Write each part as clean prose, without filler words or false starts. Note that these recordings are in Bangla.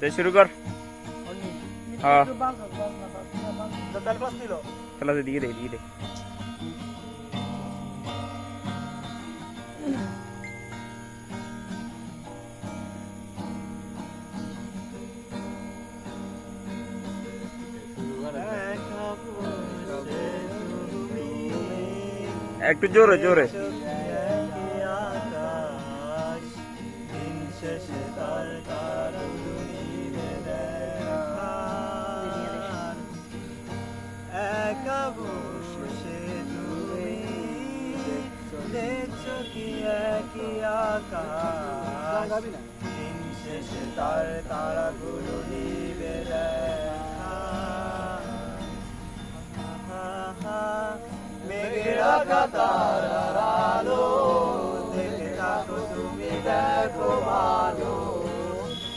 দে শুরু কর। হ্যাঁ খেলা দিকে দে দিকে দে। একটু জোরে জোরে। দেখছো কি একই আকাশ, দিন শেষে তার তারাগুলো নিবে দেখা। মেঘের আঁকা তারার আলো দেখে থাকো তুমি, দেখো ভালো,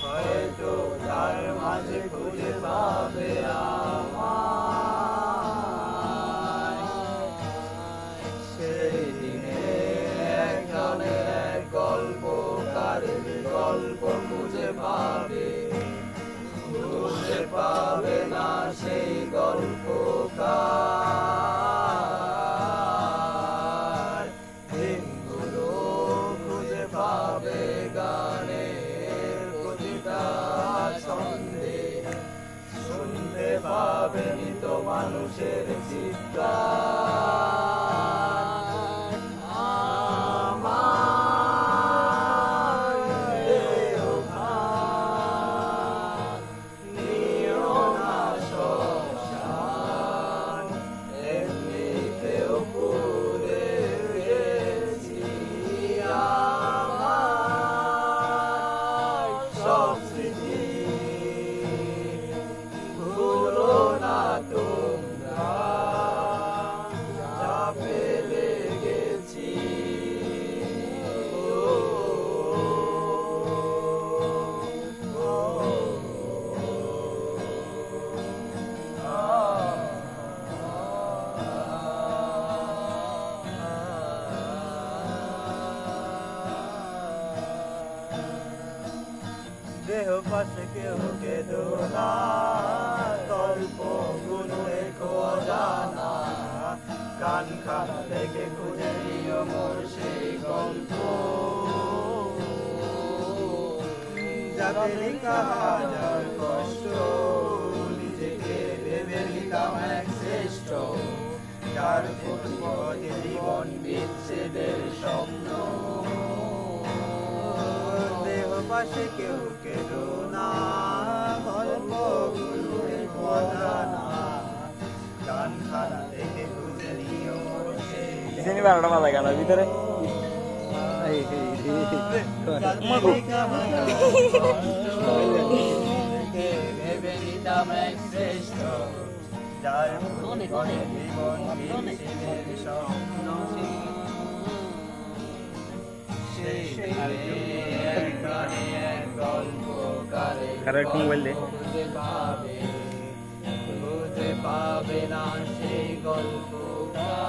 হয়তো তার মাঝে খুঁজে পাবে আমায়। সেই দিনে একজনের এক গল্পকারের গল্প খুঁজে পাবে, খুঁজে পাবে না সেই গল্পকার। দিনগুলো খুঁজে পাবে গানের প্রতিটা ছন্দে, শুনতে পাবে মৃত মানুষের চিৎকার। আমার দেহখান নিও না শ্মশান, এমনিতেও পুড়ে গেছি আমার সব স্মৃতি। ভুলো না তোমরা যা ফেলে গেছি। দেহ পাশে কেউ কেঁদো না, গল্পগুলো রেখো অজানা, কান খানা থেকে খুঁজে নিও মোর সেই গল্প, যাতে লেখা হাজার কষ্ট, নিজেকে ভেবে নিতাম এক শ্রেষ্ঠ, যার প্রতিপদে জীবন বিচ্ছেদের স্বপ্ন। দেহ পাশে কেউ কেঁদো না, গল্পগুলো রেখো অজানা, কান খানা থেকে খুঁজে নিও মোর সেই কিসেনি 12টা বাজে গানের ভিতরে। ভেবে নিতাম এক শ্রেষ্ঠ, যার প্রতিপদে জীবন বিচ্ছেদের স্বপ্ন। সেই এক গানে এক গল্পকারে কারেক্ট মোবাইল দে। খুঁজে পাবে না সেই গল্পকার।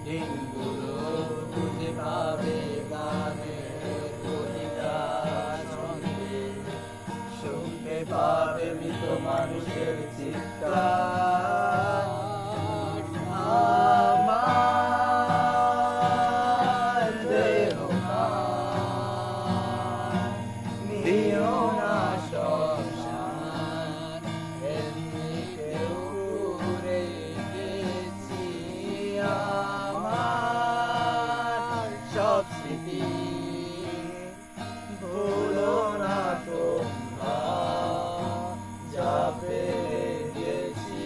দিনগুলো খুঁজে পাবে গানের প্রতিটা ছন্দে, শুনতে পাবে মৃত মানুষের চিৎকার। আমার দেহখান নিও না শ্মশান, এমনিতেও পুড়ে গেছি আমার সব স্মৃতি। ভুলো না তোমরা যা ফেলে গেছি।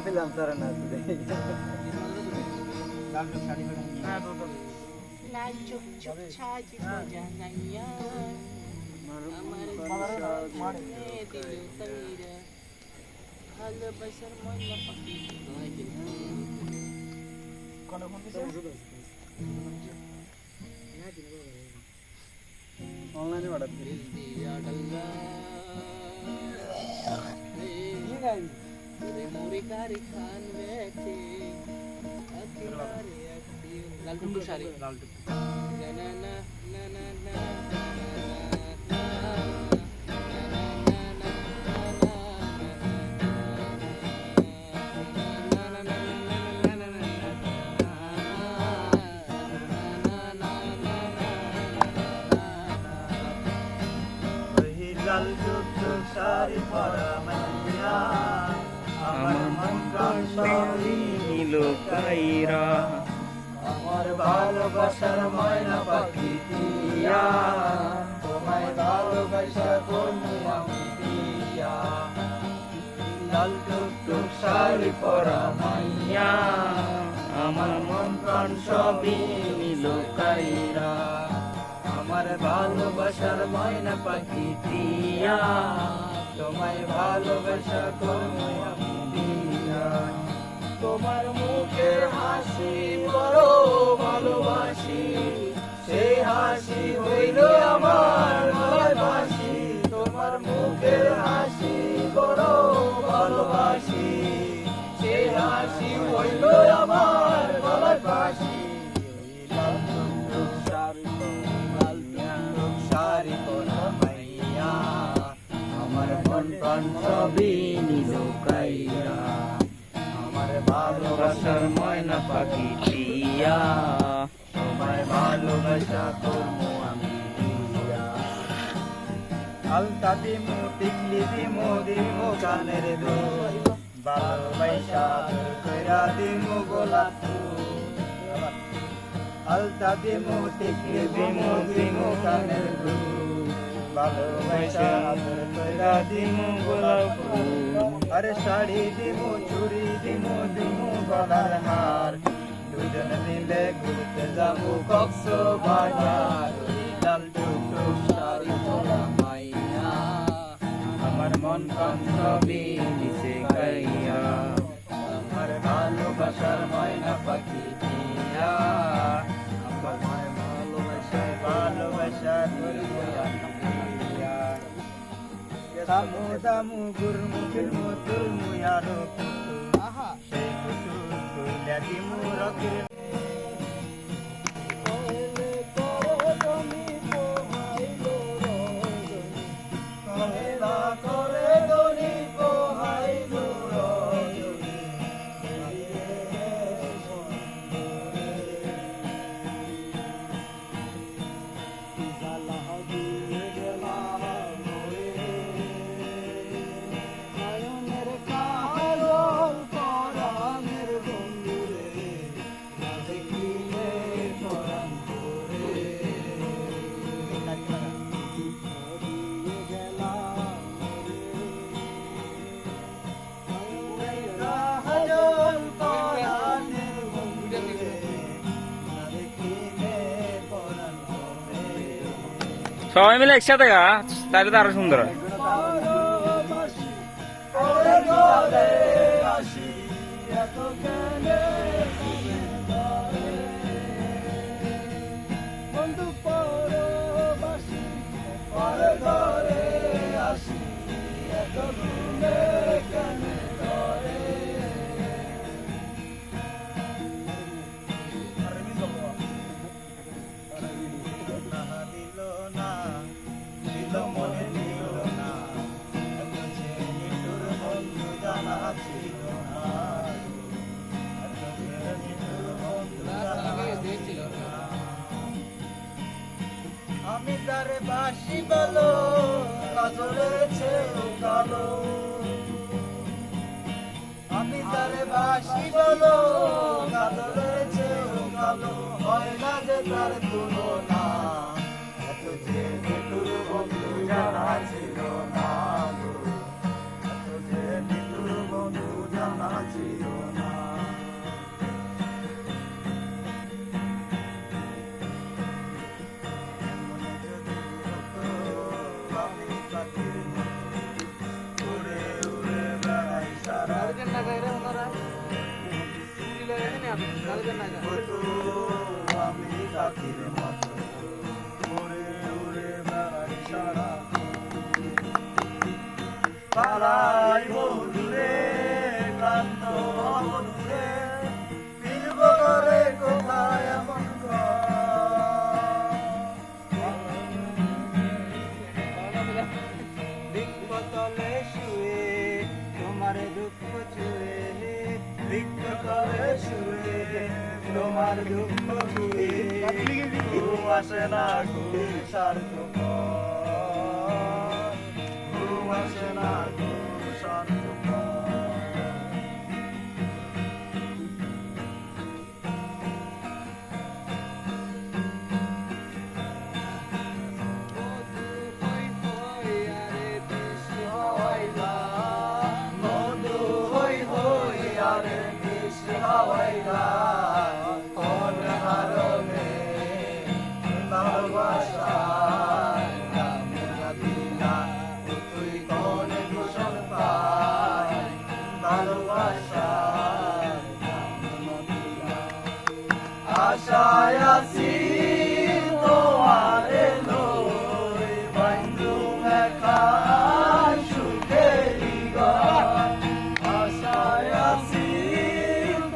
फिल्म सर ना লাল চোখ চোখ ছাজি জানাইয়া আমার দিল তৈরা ভালোবাসার ময়না পাখি অনলাইনে অর্ডার দিই দিয়া ডাল্লা রে মোরে কারি খান বেঠে আকিলারে আকি লাল টুকু শাড়ি লাল টুকু না না না না না না লাল টুকটুক শাড়ি পরা মাইয়া আমার মন প্রাণ সবই নীল কাইরা আমার ভালোবাসার ময়না পাখি দিয়া তোমায় ভালোবাসা করবো আমি দিয়া লাল টুকটুক শাড়ি পরা মাইয়া আমার মন প্রাণ সবই নীল কাইরা আমার ভালোবাসার ময়না পাখি দিয়া তোমায় ভালোবাসা করবো আমি দিয়া তোমার মুখের হাসি বড় ভালোবাসি সেই হাসি হইল আমার গলায় বাঁশি তোমার মুখের হাসি বড় ভালোবাসি সেই হাসি হইল আমার গলায় বাঁশি লাল টুকটুক শাড়ি পরা মাইয়া আমার মন প্রাণ সবই নীল কাইরা আমার ভালোবাসার ময়না পাখি দিয়া তোমায় ভালোবাসা করবো আমি দিয়া আলতা দিমু টিকলি দিমু কানের দুল ভালোবাসা কইরা দিমু গোলাপ ফুল আলতা দিমু টিকলি দিমু কানের দুল ভালোবাসা কইরা দিমু গোলাপ ফুল আরে শাড়ি দিমু চুড়ি দিমু গলার হার দুজন মিলে ঘুরতে যাবো কক্সবাজার লাল টুকটুক শাড়ি পরা মাইয়া আমার মন প্রাণ সবই নিচে গাইয়া আমার ভালোবাসার ময়না পাখি দিয়া আমার ভালোবাসা করবো দিয়া দামু দামু গুরমু ফিরমু তুলমু আরো সেই কুটু কইলা দিমু রকির করে দনি পোহাইলো রজনী সবাই মিলে একসাথে গা তাহলে তো আরো সুন্দর হয় আমি তারে বাসি বলো কাজলেছে কালো আমি তারে বাসি বলো কাজলেছে কালো হয় না যে তার তুলনা এত যে নিতুর বন্ধু জানা ছিল না এত যে নিতুর বন্ধু জানা ছিল না উড়ে উড়ে বেড়াই কচু আমি পাখির মতো উড়ে উড়ে বেড়াই সারা পালাই বন্ধুরে ক্লান্ত বন্ধুরে ফিরব করে কোথায় এমন বৃক্ষতলে শুয়ে তোমার দুঃখ ছুঁয়ে বৃক্ষতলে শুয়ে তোমার দুঃখ ছুঁয়ে ঘুম আসে না ঘুম সার্থক ঘুম আসে না ঘুম সার্থক মধু হই হই আরে মিষ্টি হাওয়াইলা কোন হারনে ভালোবাসার নাম না দিলা তুই কোন দূষণ পাই ভালোবাসার নাম না দিলা আশায় আছি তোমারে লই বন্ধু মেখা সুখেরি গান আশায় আছি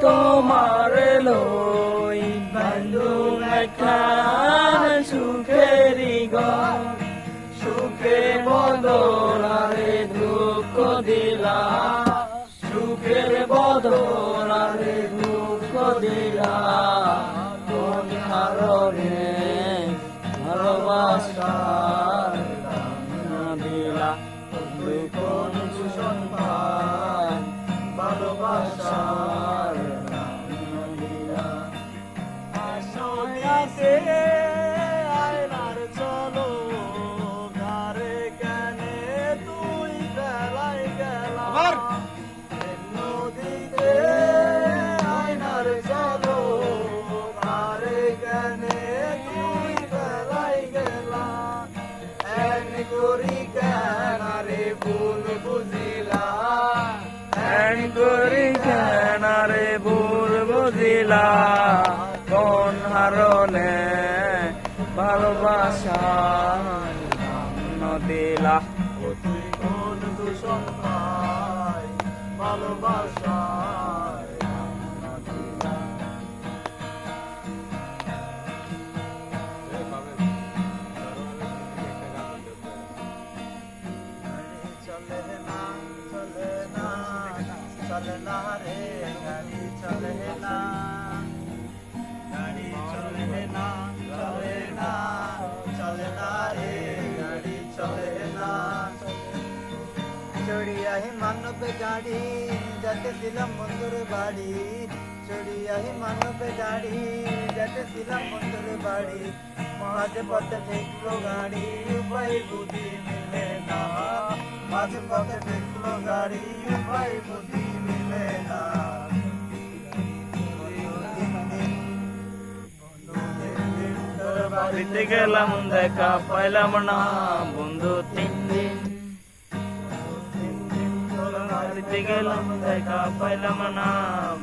তোমার লই বন্ধু মেখান সুখেরি গান সুখে বদলারে দুঃখ দিলা সুখের বদলারে দুঃখ দিলা কোন হারনে ভালোবাসার দাম না দিলা তুই কোন দূষণ পাই ভালোবাসার দাম না দিলা আসিয়াছে আয়নার চলো গারে কেনে তুই বেলাই গেলা নদীতে আয়নার চলো গারে কেনে তুই বেলাই গেলা এক করি কেনারে ভুল বুঝিলা এন করি কেনারে ভুল বুঝিলা কোন হারনে ভালোবাসা দিলা তুই কোন দূষণ পাই ভালোবাসায় চলে না চলে না চলে না রে গাড়ি চলে না গাড়ি চলে না চলে না চলে না রে গাড়ি চলে না চড়িয়াহি মানবে গাড়ি যাতে ছিলাম বন্ধুর বাড়ি চড়িয়াহি মানবে গাড়ি যাতে ছিলাম বন্ধুর বাড়ি মাঝে পথে ঠেকলো গাড়ি উপায় বুদ্ধি মিলে না মাঝে পথে ঠেকলো গাড়ি উপায় বুদ্ধি মিলে না বাড়িতে গেলাম দেখা পাইলাম না বন্ধু 3 দিন বাড়িতে গেলাম দেখা পাইলাম না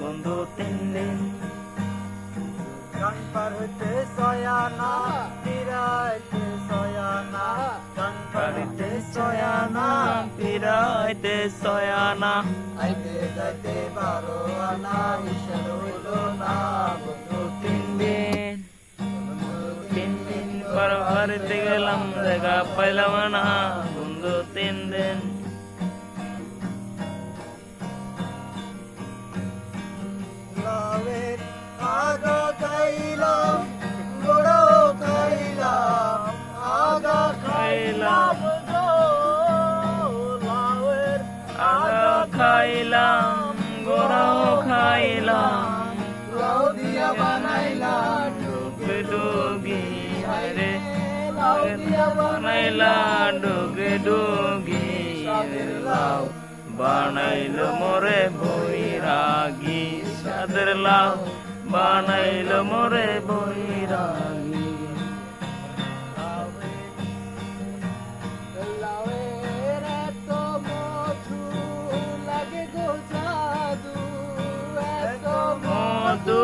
বন্ধু 3 দিন গান পার হইতে সয়ানা ফিরাইতে সয়ানা গান পার হইতে সয়ানা ফিরাইতে সয়ানা আইতে যাইতে 12 আনা হিসেব হইলো না বন্ধু 3 দিন 3 দিন পর বাড়িতে গেলাম দেখা পাইলাম না বন্ধু 3 দিন লাভের আগা খাইলাম বড় খাইলাম আগা খাইলাম লাভের আগা খাইলাম গোড়াও খাইলাম লাউ দিয়া বানাইলাম ডুগে ডুগি রে লাউ দিয়া বানাইলা ডুগে ডুগি লাউ বানাইলো মোরে বৈরাগী সাদের লাউ বানাইলো মোরে বৈরাগী লাউয়ের এত মধু লাগে গো জাদু এত মধু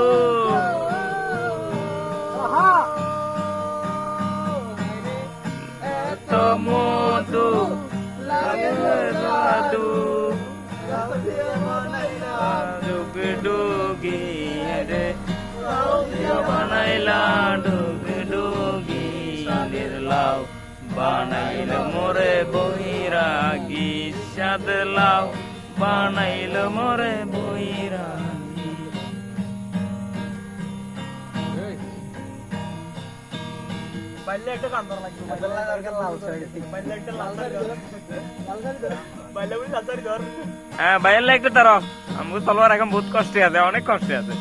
চাঁদ লাউ বানাইল মোরে বইরা বাইলে একটা কান্দর লাগবে লাল শাড়ি বাইলে একটা লাল শাড়ি বাইলে লাল শাড়ি ধর হ্যাঁ বাইরে লাগতে তার আমাকে চলবার এখন বহুত কষ্টে আছে অনেক কষ্টে আছে